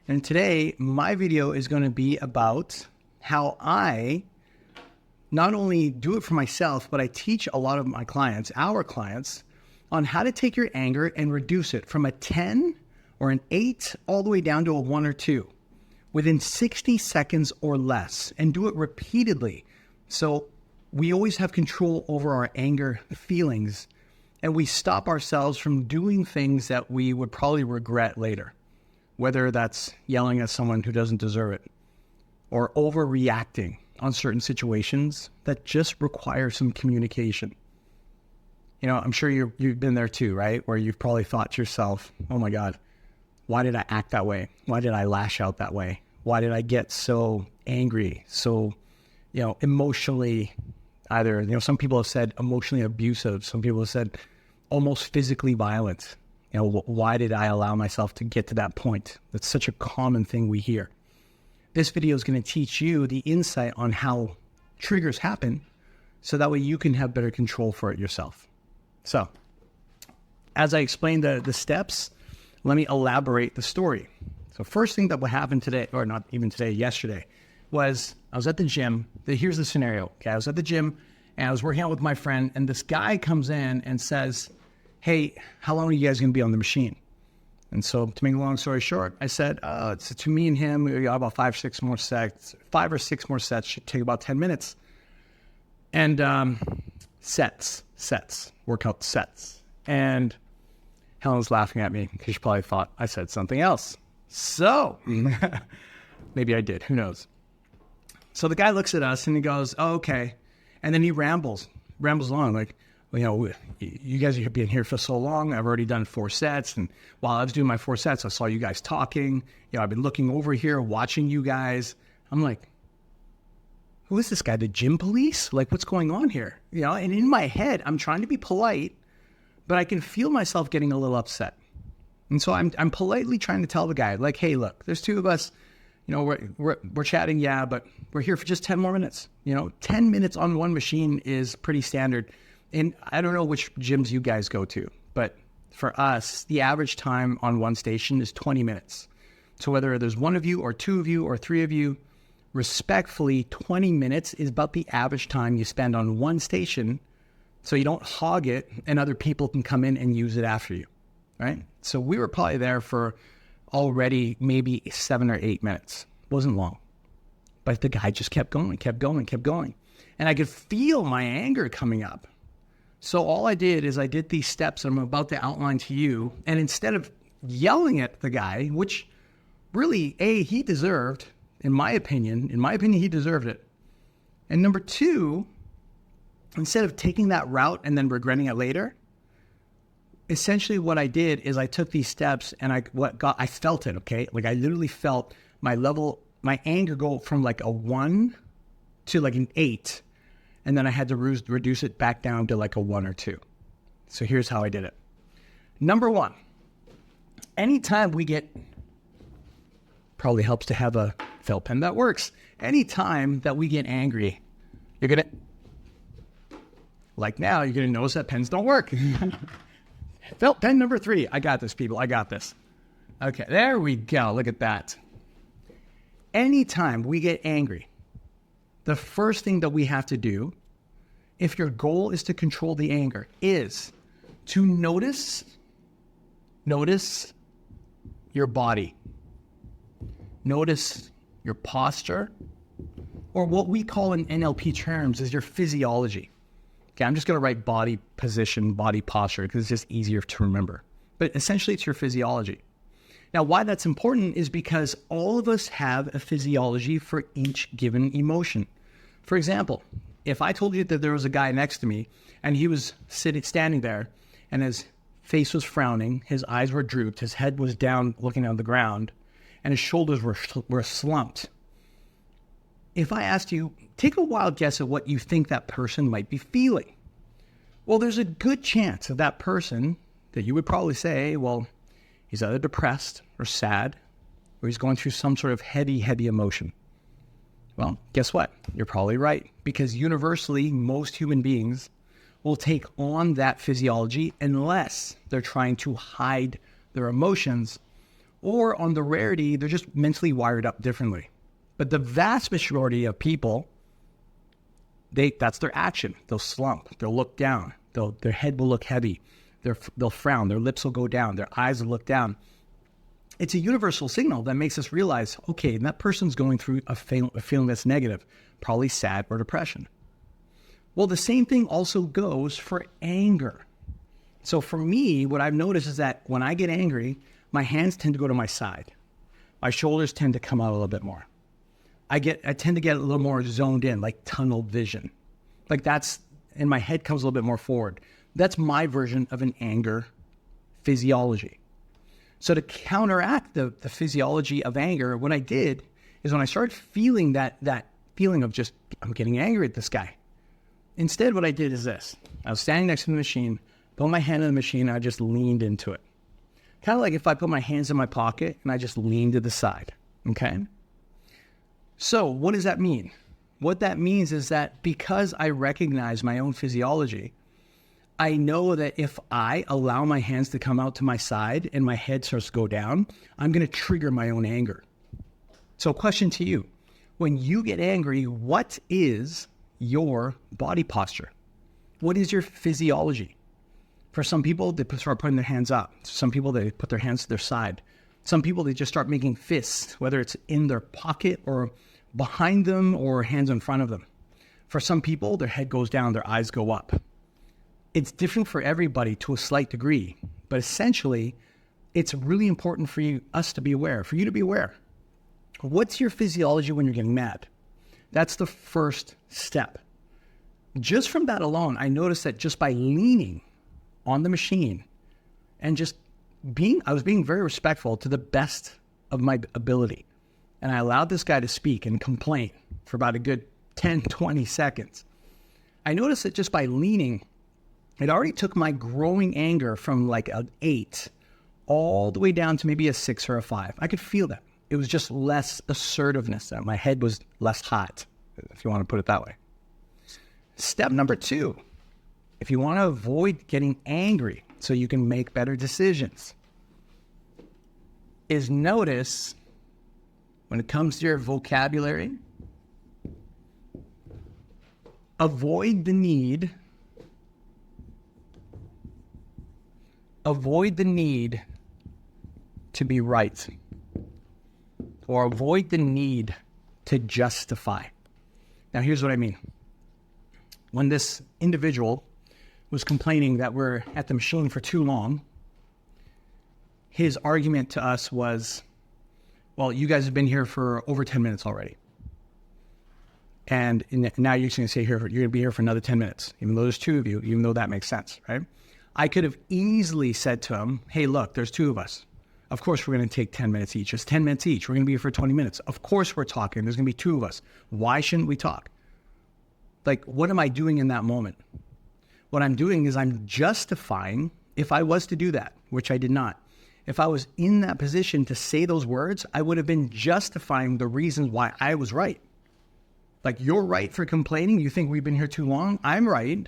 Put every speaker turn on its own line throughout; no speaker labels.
And today, my video is going to be about how I not only do it for myself, but I teach a lot of my clients, our clients, on how to take your anger and reduce it from a 10 or an 8 all the way down to a 1 or 2 within 60 seconds or less, and do it repeatedly. So we always have control over our anger feelings, and we stop ourselves from doing things that we would probably regret later, whether that's yelling at someone who doesn't deserve it or overreacting on certain situations that just require some communication. You know, I'm sure you've been there too, right? Where you've probably thought to yourself, oh my God, why did I act that way? Why did I lash out that way? Why did I get so angry? So, emotionally, either, some people have said emotionally abusive. Some people have said almost physically violent. Why did I allow myself to get to that point? That's such a common thing we hear. This video is going to teach you the insight on how triggers happen so that way you can have better control for it yourself. So, as I explained the steps, let me elaborate the story. So first thing that will happen today, or not even today, yesterday, was I was at the gym. Here's the scenario. Okay, I was at the gym and I was working out with my friend, and this guy comes in and says, hey, how long are you guys going to be on the machine? And so to make a long story short, I said, it's to me and him, we got about 5 or 6 more sets. 5 or 6 more sets should take about 10 minutes. And workout sets. And Helen's laughing at me because she probably thought I said something else. So maybe I did, who knows? So the guy looks at us and he goes, oh, okay. And then he rambles along like, you guys have been here for so long. I've already done 4 sets. And while I was doing my 4 sets, I saw you guys talking. I've been looking over here, watching you guys. I'm like, who is this guy? The gym police? Like, what's going on here? And in my head, I'm trying to be polite, but I can feel myself getting a little upset. And so I'm politely trying to tell the guy, like, hey, look, there's 2 of us. We're chatting, yeah, but we're here for just 10 more minutes. 10 minutes on one machine is pretty standard. And I don't know which gyms you guys go to, but for us, the average time on one station is 20 minutes. So whether there's 1 of you or 2 of you or 3 of you, respectfully, 20 minutes is about the average time you spend on one station, so you don't hog it and other people can come in and use it after you, right? So we were probably there for already maybe 7 or 8 minutes. Wasn't long. But the guy just kept going. And I could feel my anger coming up. So all I did is I did these steps I'm about to outline to you, and instead of yelling at the guy, which really, he deserved, in my opinion, he deserved it. And number 2, instead of taking that route and then regretting it later, essentially what I did is I took these steps and I felt it, okay? Like I literally felt my anger go from like a 1 to like an 8. And then I had to reduce it back down to like a 1 or 2. So here's how I did it. Number 1, anytime we get, probably helps to have a felt pen that works. Anytime that we get angry, like now, you're going to notice that pens don't work. Felt pen number 3. I got this, people. I got this. Okay, there we go. Look at that. Anytime we get angry, the first thing that we have to do, if your goal is to control the anger, is to notice your body. Notice your posture, or what we call in NLP terms is your physiology. Okay, I'm just going to write body position, body posture, because it's just easier to remember. But essentially, it's your physiology. Now, why that's important is because all of us have a physiology for each given emotion. For example, if I told you that there was a guy next to me and he was standing there and his face was frowning, his eyes were drooped, his head was down looking on the ground, and his shoulders were slumped. If I asked you, take a wild guess at what you think that person might be feeling. Well, there's a good chance of that person that you would probably say, well, he's either depressed or sad, or he's going through some sort of heavy emotion. Well, guess what? You're probably right, because universally, most human beings will take on that physiology unless they're trying to hide their emotions Or on the rarity, they're just mentally wired up differently. But the vast majority of people, that's their action. They'll slump, they'll look down, their head will look heavy, they'll frown, their lips will go down, their eyes will look down. It's a universal signal that makes us realize, okay, that person's going through a feeling that's negative, probably sad or depression. Well, the same thing also goes for anger. So for me, what I've noticed is that when I get angry, my hands tend to go to my side. My shoulders tend to come out a little bit more. I tend to get a little more zoned in, like tunnel vision. And my head comes a little bit more forward. That's my version of an anger physiology. So to counteract the physiology of anger, what I did is when I started feeling that feeling of just, I'm getting angry at this guy. Instead, what I did is this. I was standing next to the machine, put my hand in the machine, and I just leaned into it. Kind of like if I put my hands in my pocket and I just lean to the side, okay? So what does that mean? What that means is that because I recognize my own physiology, I know that if I allow my hands to come out to my side and my head starts to go down, I'm going to trigger my own anger. So question to you, when you get angry, what is your body posture? What is your physiology? For some people, they start putting their hands up. Some people, they put their hands to their side. Some people, they just start making fists, whether it's in their pocket or behind them or hands in front of them. For some people, their head goes down, their eyes go up. It's different for everybody to a slight degree, but essentially, it's really important for us to be aware, for you to be aware. What's your physiology when you're getting mad? That's the first step. Just from that alone, I noticed that just by leaning on the machine and just I was being very respectful to the best of my ability. And I allowed this guy to speak and complain for about a good 10, 20 seconds. I noticed that just by leaning, it already took my growing anger from like an 8 all the way down to maybe a 6 or a 5. I could feel that. It was just less assertiveness. My head was less hot, if you want to put it that way. Step number 2, if you want to avoid getting angry so you can make better decisions, is notice when it comes to your vocabulary, avoid the need to be right, or avoid the need to justify. Now, here's what I mean. When this individual was complaining that we're at the machine for too long, his argument to us was, well, you guys have been here for over 10 minutes already. And now you're going to stay here, you're going to be here for another 10 minutes, even though there's 2 of you, even though that makes sense, right? I could have easily said to him, hey, look, there's 2 of us. Of course, we're going to take 10 minutes each. It's 10 minutes each. We're going to be here for 20 minutes. Of course, we're talking. There's going to be 2 of us. Why shouldn't we talk? Like, what am I doing in that moment? What I'm doing is I'm justifying, if I was to do that, which I did not. If I was in that position to say those words, I would have been justifying the reasons why I was right. Like, you're right for complaining. You think we've been here too long. I'm right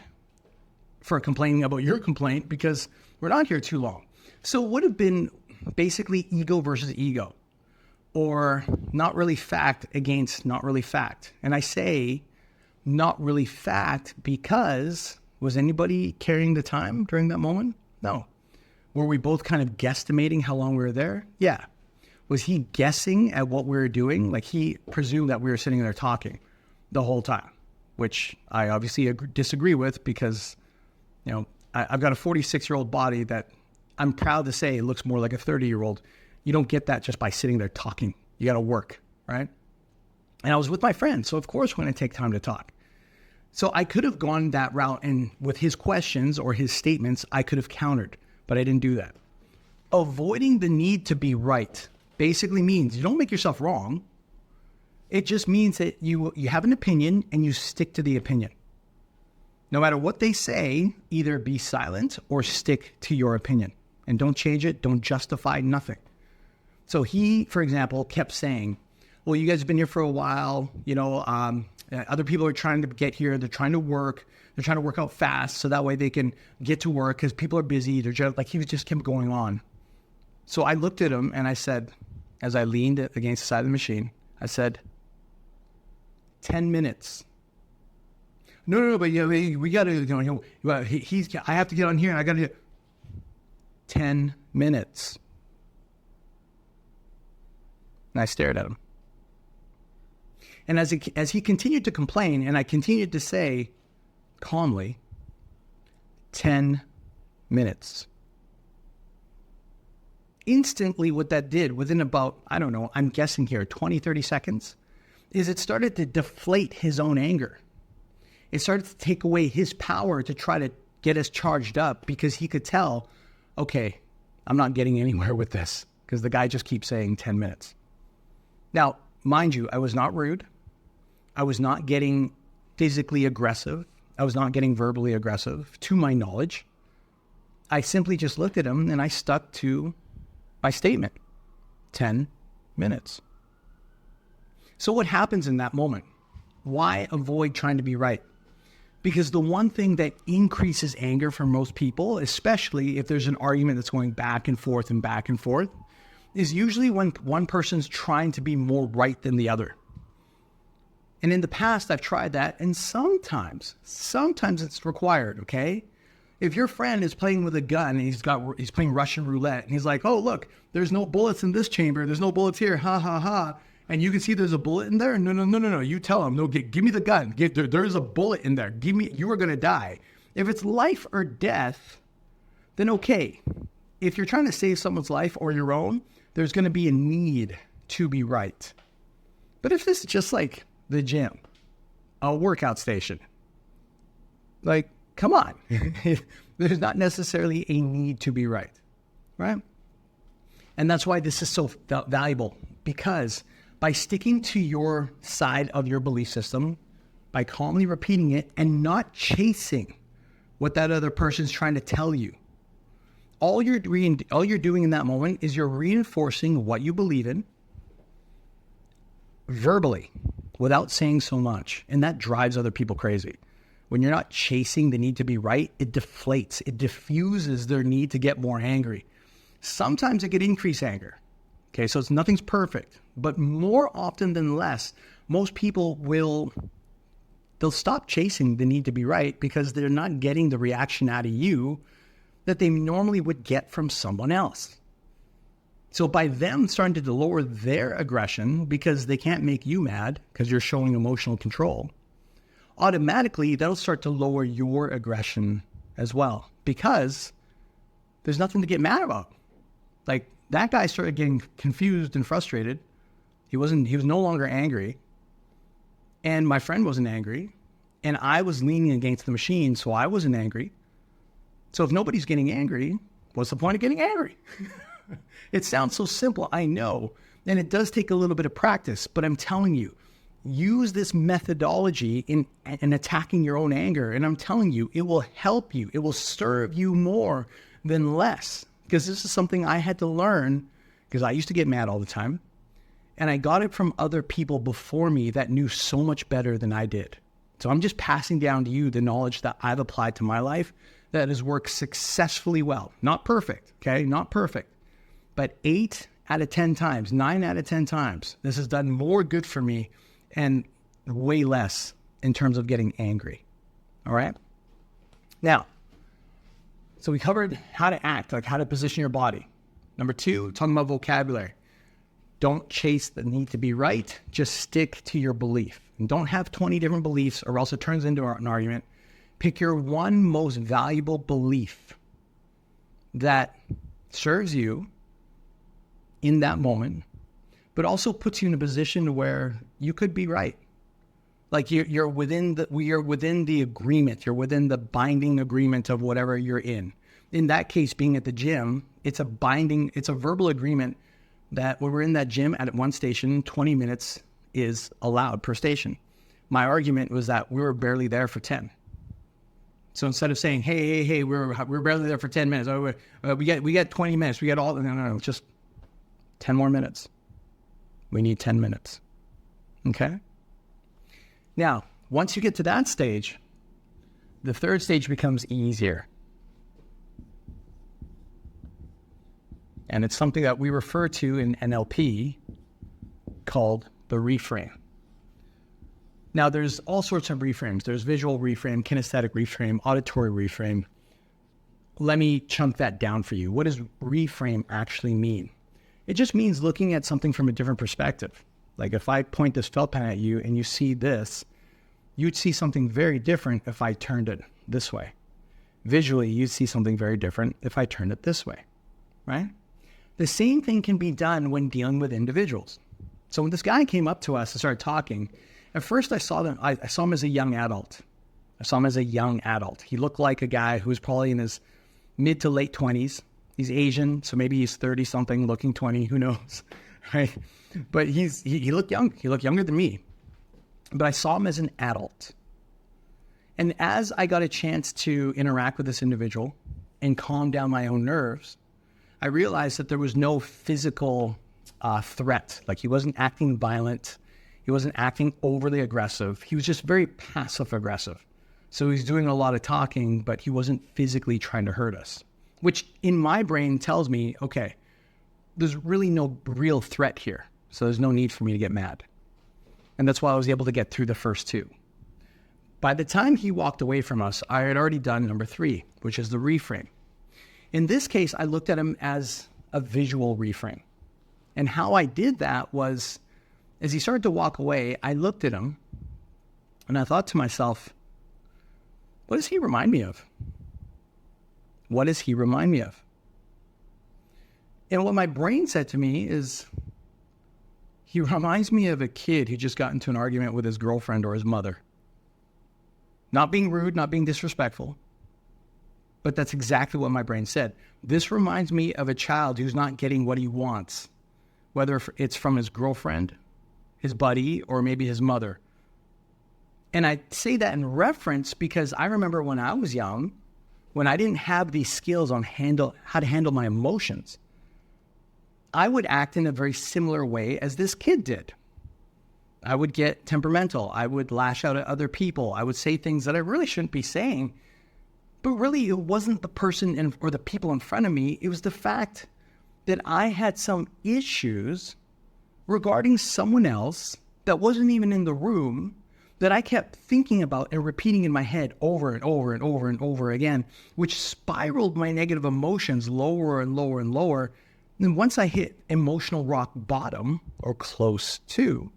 for complaining about your complaint because we're not here too long. So it would have been basically ego versus ego, or not really fact against not really fact. And I say not really fact because was anybody carrying the time during that moment? No. Were we both kind of guesstimating how long we were there? Yeah. Was he guessing at what we were doing? Like, he presumed that we were sitting there talking the whole time, which I obviously disagree with because, you know, I've got a 46-year-old body that I'm proud to say looks more like a 30-year-old. You don't get that just by sitting there talking. You got to work, right? And I was with my friend, so of course we're going to take time to talk. So I could have gone that route, and with his questions or his statements, I could have countered, but I didn't do that. Avoiding the need to be right basically means you don't make yourself wrong. It just means that you have an opinion and you stick to the opinion. No matter what they say, either be silent or stick to your opinion. And don't change it, don't justify nothing. So he, for example, kept saying, well, you guys have been here for a while, you know, other people are trying to get here, they're trying to work out fast so that way they can get to work because people are busy. They're just, like, he was just kept going on. So I looked at him and I said, as I leaned against the side of the machine, I said, 10 minutes. No, but we got to, I have to get on here and I got to 10 minutes. And I stared at him. And as he continued to complain, and I continued to say calmly, 10 minutes. Instantly, what that did within about, I don't know, I'm guessing here, 20, 30 seconds, is it started to deflate his own anger. It started to take away his power to try to get us charged up because he could tell, okay, I'm not getting anywhere with this because the guy just keeps saying 10 minutes. Now, mind you, I was not rude. I was not getting physically aggressive. I was not getting verbally aggressive, to my knowledge. I simply just looked at him and I stuck to my statement, 10 minutes. So what happens in that moment? Why avoid trying to be right? Because the one thing that increases anger for most people, especially if there's an argument that's going back and forth, is usually when one person's trying to be more right than the other. And in the past, I've tried that, and sometimes it's required, okay? If your friend is playing with a gun and he's playing Russian roulette, and he's like, oh, look, there's no bullets in this chamber, there's no bullets here, ha, ha, ha. And you can see there's a bullet in there. No. You tell him, no, give me the gun. There's a bullet in there. You are going to die. If it's life or death, then okay. If you're trying to save someone's life or your own, there's going to be a need to be right. But if this is just like the gym, a workout station, like, come on. There's not necessarily a need to be right? And that's why this is so valuable, because by sticking to your side of your belief system, by calmly repeating it and not chasing what that other person's trying to tell you, all you're doing in that moment is you're reinforcing what you believe in verbally without saying so much. And that drives other people crazy. When you're not chasing the need to be right, it deflates, it diffuses their need to get more angry. Sometimes it can increase anger. Okay, so nothing's perfect, but more often than less, most people they'll stop chasing the need to be right because they're not getting the reaction out of you that they normally would get from someone else. So by them starting to lower their aggression because they can't make you mad because you're showing emotional control, automatically that'll start to lower your aggression as well because there's nothing to get mad about. Like, that guy started getting confused and frustrated. He was no longer angry. And my friend wasn't angry. And I was leaning against the machine, so I wasn't angry. So if nobody's getting angry, what's the point of getting angry? It sounds so simple, I know. And it does take a little bit of practice, but I'm telling you, use this methodology in attacking your own anger. And I'm telling you, it will help you. It will serve you more than less. Because this is something I had to learn because I used to get mad all the time. And I got it from other people before me that knew so much better than I did. So I'm just passing down to you the knowledge that I've applied to my life that has worked successfully well. Not perfect, okay? Not perfect. But 8 out of 10 times, 9 out of 10 times, this has done more good for me and way less in terms of getting angry. All right? Now, so we covered how to act, like how to position your body. Number 2, talking about vocabulary. Don't chase the need to be right. Just stick to your belief. And don't have 20 different beliefs or else it turns into an argument. Pick your one most valuable belief that serves you in that moment, but also puts you in a position where you could be right. Like you're within the agreement. You're within the binding agreement of whatever you're in. In that case, being at the gym, it's a verbal agreement that when we're in that gym at one station, 20 minutes is allowed per station. My argument was that we were barely there for 10. So instead of saying, hey, we're barely there for 10 minutes. We got 20 minutes. We got all, no, just 10 more minutes. We need 10 minutes. Okay? Now, once you get to that stage, the third stage becomes easier. And it's something that we refer to in NLP called the reframe. Now, there's all sorts of reframes. There's visual reframe, kinesthetic reframe, auditory reframe. Let me chunk that down for you. What does reframe actually mean? It just means looking at something from a different perspective. Like if I point this felt pen at you and you see this, you'd see something very different if I turned it this way. Visually, you'd see something very different if I turned it this way, right? The same thing can be done when dealing with individuals. So when this guy came up to us and started talking, at first I saw him as a young adult. He looked like a guy who was probably in his mid to late 20s. He's Asian, so maybe he's 30 something, looking 20, who knows, right? But he looked young. He looked younger than me. But I saw him as an adult. And as I got a chance to interact with this individual and calm down my own nerves, I realized that there was no physical threat. Like he wasn't acting violent. He wasn't acting overly aggressive. He was just very passive aggressive. So he's doing a lot of talking, but he wasn't physically trying to hurt us, which in my brain tells me, okay, there's really no real threat here. So there's no need for me to get mad. And that's why I was able to get through the first two. By the time he walked away from us, I had already done number 3, which is the reframe. In this case, I looked at him as a visual reframe. And how I did that was, as he started to walk away, I looked at him and I thought to myself, what does he remind me of? What does he remind me of? And what my brain said to me is, he reminds me of a kid who just got into an argument with his girlfriend or his mother. Not being rude, not being disrespectful, but that's exactly what my brain said. This reminds me of a child who's not getting what he wants, whether it's from his girlfriend, his buddy, or maybe his mother. And I say that in reference because I remember when I was young, when I didn't have these skills on how to handle my emotions, I would act in a very similar way as this kid did. I would get temperamental. I would lash out at other people. I would say things that I really shouldn't be saying. But really, it wasn't the person or the people in front of me. It was the fact that I had some issues regarding someone else that wasn't even in the room that I kept thinking about and repeating in my head over and over and over and over again, which spiraled my negative emotions lower and lower and lower. And once I hit emotional rock bottom, or close to,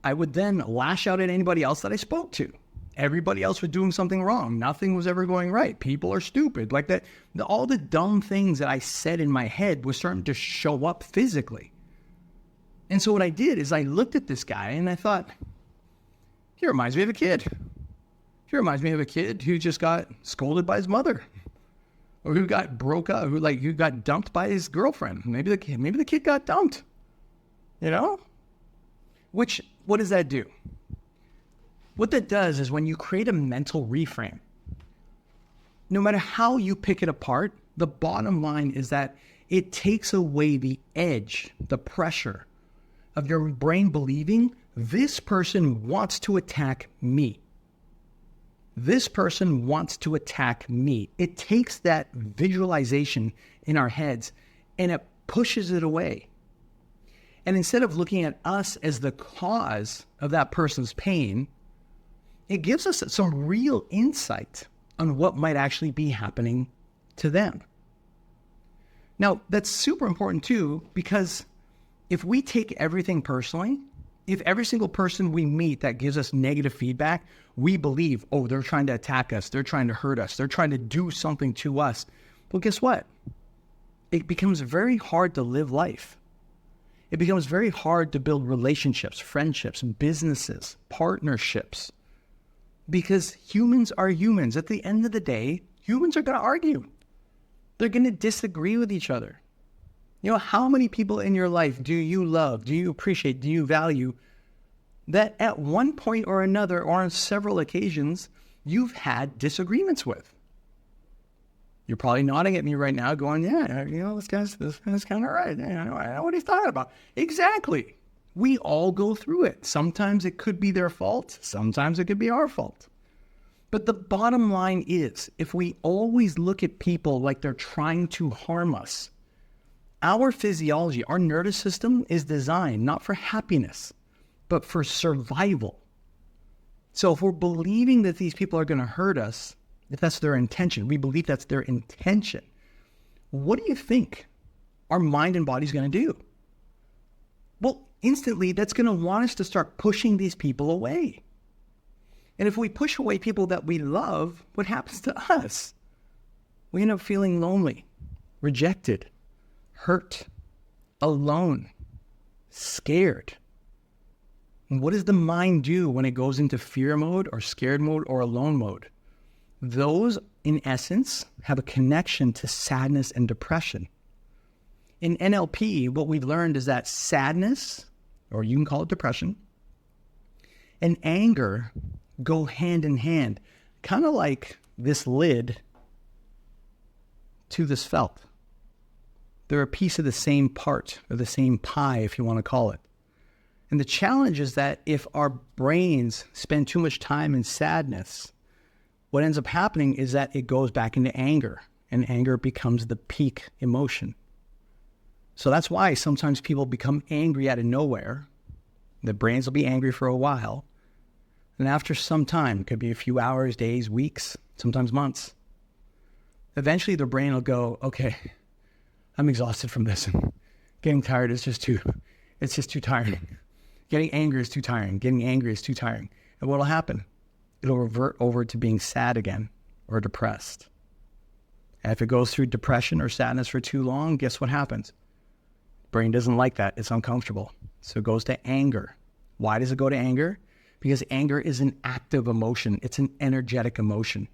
I would then lash out at anybody else that I spoke to. Everybody else was doing something wrong. Nothing was ever going right. People are stupid. Like that, all the dumb things that I said in my head was starting to show up physically. And so what I did is I looked at this guy and I thought, he reminds me of a kid. He reminds me of a kid who just got scolded by his mother, or who got broke up, who got dumped by his girlfriend. Maybe the kid got dumped, you know? Which, what does that do? What that does is when you create a mental reframe, no matter how you pick it apart, the bottom line is that it takes away the edge, the pressure of your brain believing this person wants to attack me. This person wants to attack me. It takes that visualization in our heads and it pushes it away. And instead of looking at us as the cause of that person's pain, it gives us some real insight on what might actually be happening to them. Now, that's super important too, because if we take everything personally, if every single person we meet that gives us negative feedback, we believe, oh, they're trying to attack us, they're trying to hurt us, they're trying to do something to us. Well, guess what? It becomes very hard to live life. It becomes very hard to build relationships, friendships, businesses, partnerships, because humans are humans. At the end of the day, humans are going to argue. They're going to disagree with each other. You know, how many people in your life do you love, do you appreciate, do you value that at one point or another, or on several occasions, you've had disagreements with? You're probably nodding at me right now going, yeah, you know, this guy's kind of right. Yeah, I know what he's talking about. Exactly. We all go through it. Sometimes it could be their fault. Sometimes it could be our fault. But the bottom line is, if we always look at people like they're trying to harm us, Our physiology, our nervous system is designed not for happiness, but for survival. So if we're believing that these people are going to hurt us, if that's their intention, we believe that's their intention, what do you think our mind and body is going to do? Well, instantly, that's going to want us to start pushing these people away. And if we push away people that we love, what happens to us? We end up feeling lonely, rejected, hurt, alone, scared. And what does the mind do when it goes into fear mode or scared mode or alone mode? Those, in essence, have a connection to sadness and depression. In NLP, what we've learned is that sadness, or you can call it depression, and anger go hand in hand, kind of like this lid to this felt. They're a piece of the same part, or the same pie, if you want to call it. And the challenge is that if our brains spend too much time in sadness, what ends up happening is that it goes back into anger, and anger becomes the peak emotion. So that's why sometimes people become angry out of nowhere. The brains will be angry for a while. And after some time, it could be a few hours, days, weeks, sometimes months, eventually their brain will go, okay, I'm exhausted from this. Getting tired is just too tiring. Getting angry is too tiring. Getting angry is too tiring. And what will happen? It'll revert over to being sad again or depressed. And if it goes through depression or sadness for too long, guess what happens? Brain doesn't like that. It's uncomfortable. So it goes to anger. Why does it go to anger? Because anger is an active emotion. It's an energetic emotion.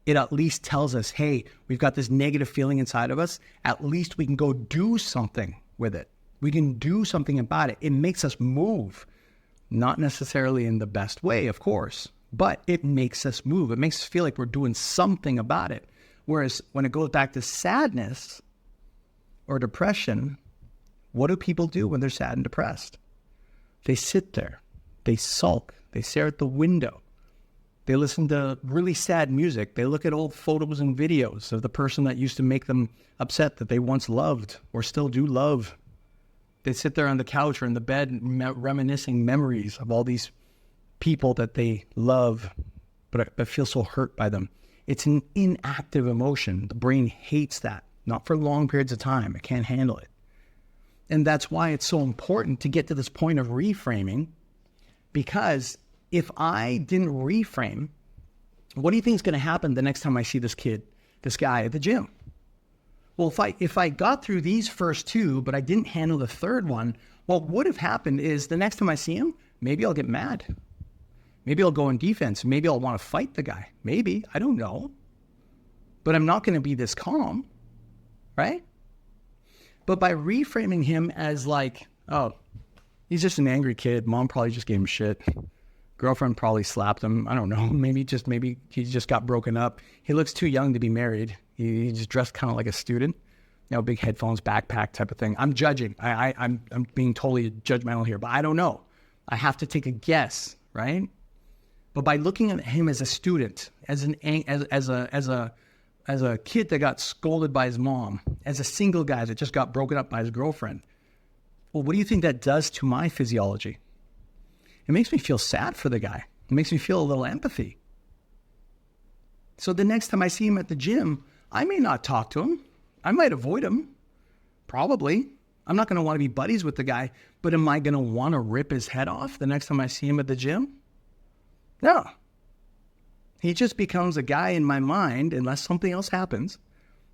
It at least tells us, hey, we've got this negative feeling inside of us. At least we can go do something with it. We can do something about it. It makes us move. Not necessarily in the best way, of course, but it makes us move. It makes us feel like we're doing something about it. Whereas when it goes back to sadness or depression, what do people do when they're sad and depressed? They sit there. They sulk. They stare at the window. They listen to really sad music. They look at old photos and videos of the person that used to make them upset that they once loved or still do love. They sit there on the couch or in the bed reminiscing memories of all these people that they love but feel so hurt by them. It's an inactive emotion. The brain hates that, not for long periods of time. It can't handle it. And that's why it's so important to get to this point of reframing, because if I didn't reframe, what do you think is going to happen the next time I see this guy at the gym? Well, if I got through these first two, but I didn't handle the third one, what would have happened is the next time I see him, maybe I'll get mad. Maybe I'll go in defense. Maybe I'll want to fight the guy. Maybe, I don't know. But I'm not going to be this calm, right? But by reframing him as like, oh, he's just an angry kid. Mom probably just gave him shit. Girlfriend probably slapped him. I don't know. Maybe he just got broken up. He looks too young to be married. He's just dressed kind of like a student. You know, big headphones, backpack type of thing. I'm judging. I'm being totally judgmental here, but I don't know. I have to take a guess, right? But by looking at him as a student, as a kid that got scolded by his mom, as a single guy that just got broken up by his girlfriend, well, what do you think that does to my physiology? It makes me feel sad for the guy. It makes me feel a little empathy. So the next time I see him at the gym, I may not talk to him. I might avoid him. Probably. I'm not going to want to be buddies with the guy, but am I going to want to rip his head off the next time I see him at the gym? No. He just becomes a guy in my mind, unless something else happens.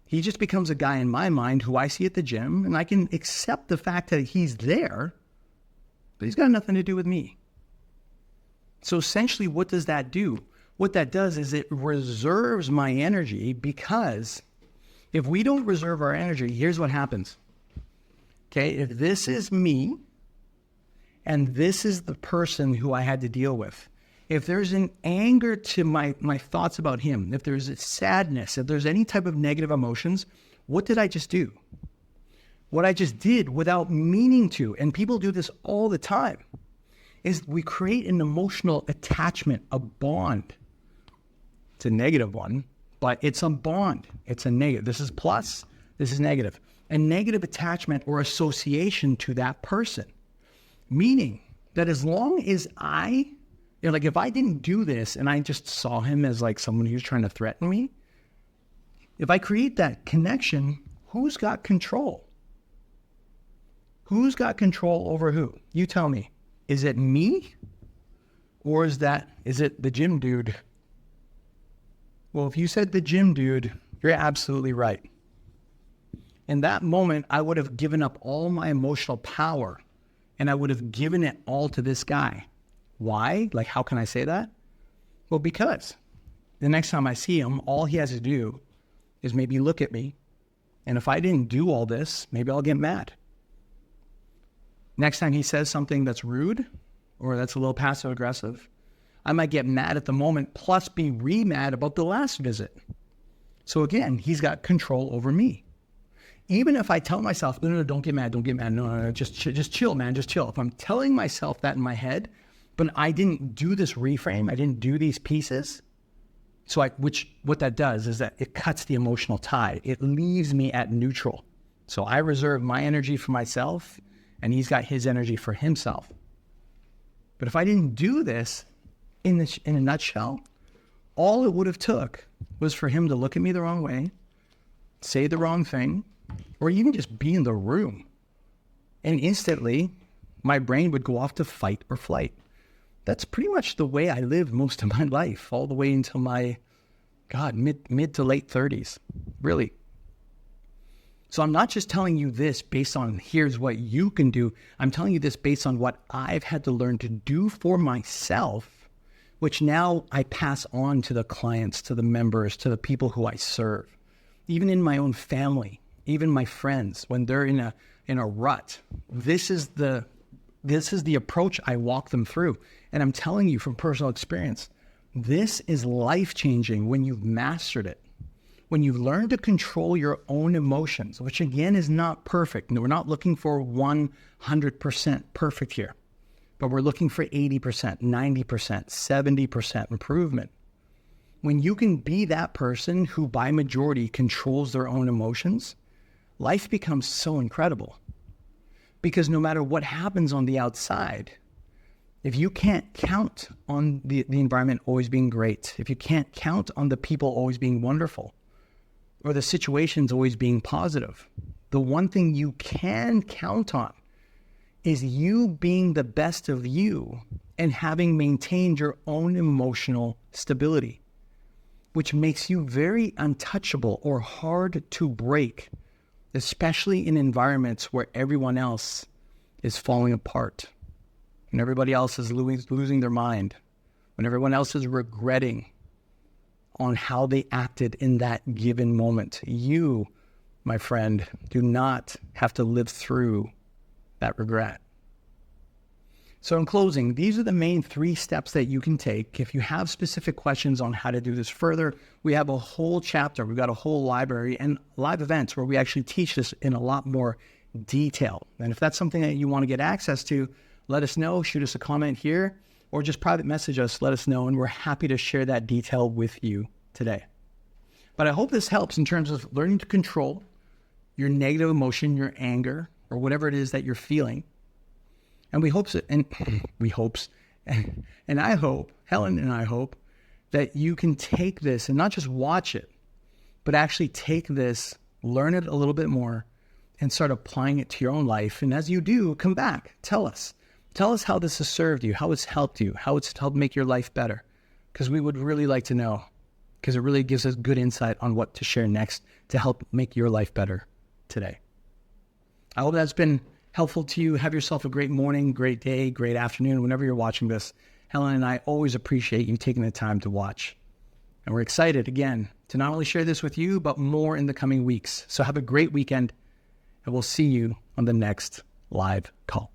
He just becomes a guy in my mind who I see at the gym, and I can accept the fact that he's there, but he's got nothing to do with me. So essentially, what does that do? What that does is it reserves my energy, because if we don't reserve our energy, here's what happens. Okay, if this is me, and this is the person who I had to deal with, if there's an anger to my thoughts about him, if there's a sadness, if there's any type of negative emotions, what did I just do? What I just did without meaning to, and people do this all the time, is we create an emotional attachment, a bond. It's a negative one, but it's a bond. It's a negative. This is plus, this is negative. a negative attachment or association to that person. Meaning that as long as like if I didn't do this and I just saw him as like someone who's trying to threaten me, if I create that connection, who's got control? Who's got control over who? You tell me. Is it me? Or is it the gym dude? Well, if you said the gym dude, you're absolutely right. In that moment, I would have given up all my emotional power and I would have given it all to this guy. Why? Like, how can I say that? Well, because the next time I see him, all he has to do is maybe look at me. And if I didn't do all this, maybe I'll get mad. Next time he says something that's rude or that's a little passive aggressive, I might get mad at the moment, plus be re-mad about the last visit. So again, he's got control over me. Even if I tell myself, no, don't get mad, no, just chill, man, just chill. If I'm telling myself that in my head, but I didn't do this reframe, I didn't do these pieces, what that does is that it cuts the emotional tie. It leaves me at neutral. So I reserve my energy for myself, and he's got his energy for himself. But if I didn't do this, in a nutshell, all it would have took was for him to look at me the wrong way, say the wrong thing, or even just be in the room. And instantly, my brain would go off to fight or flight. That's pretty much the way I lived most of my life, all the way until my, mid to late 30s, really. So I'm not just telling you this based on here's what you can do. I'm telling you this based on what I've had to learn to do for myself, which now I pass on to the clients, to the members, to the people who I serve. Even in my own family, even my friends, when they're in a rut, this is the approach I walk them through. And I'm telling you from personal experience, this is life-changing when you've mastered it. When you learn to control your own emotions, which again is not perfect. We're not looking for 100% perfect here, but we're looking for 80%, 90%, 70% improvement. When you can be that person who by majority controls their own emotions, life becomes so incredible. Because no matter what happens on the outside, if you can't count on the environment always being great, if you can't count on the people always being wonderful, or the situations always being positive, the one thing you can count on is you being the best of you and having maintained your own emotional stability, which makes you very untouchable or hard to break, especially in environments where everyone else is falling apart, when everybody else is losing their mind, when everyone else is regretting on how they acted in that given moment. You, my friend, do not have to live through that regret. So in closing, these are the main 3 steps that you can take. If you have specific questions on how to do this further, we have a whole chapter. We've got a whole library and live events where we actually teach this in a lot more detail. And if that's something that you want to get access to, let us know, shoot us a comment here, or just private message us, let us know, and we're happy to share that detail with you today. But I hope this helps in terms of learning to control your negative emotion, your anger, or whatever it is that you're feeling. And I hope, Helen and I hope, that you can take this and not just watch it, but actually take this, learn it a little bit more, and start applying it to your own life. And as you do, come back, tell us how this has served you, how it's helped you, how it's helped make your life better. Because we would really like to know, because it really gives us good insight on what to share next to help make your life better today. I hope that's been helpful to you. Have yourself a great morning, great day, great afternoon, whenever you're watching this. Helen and I always appreciate you taking the time to watch. And we're excited, again, to not only share this with you, but more in the coming weeks. So have a great weekend, and we'll see you on the next live call.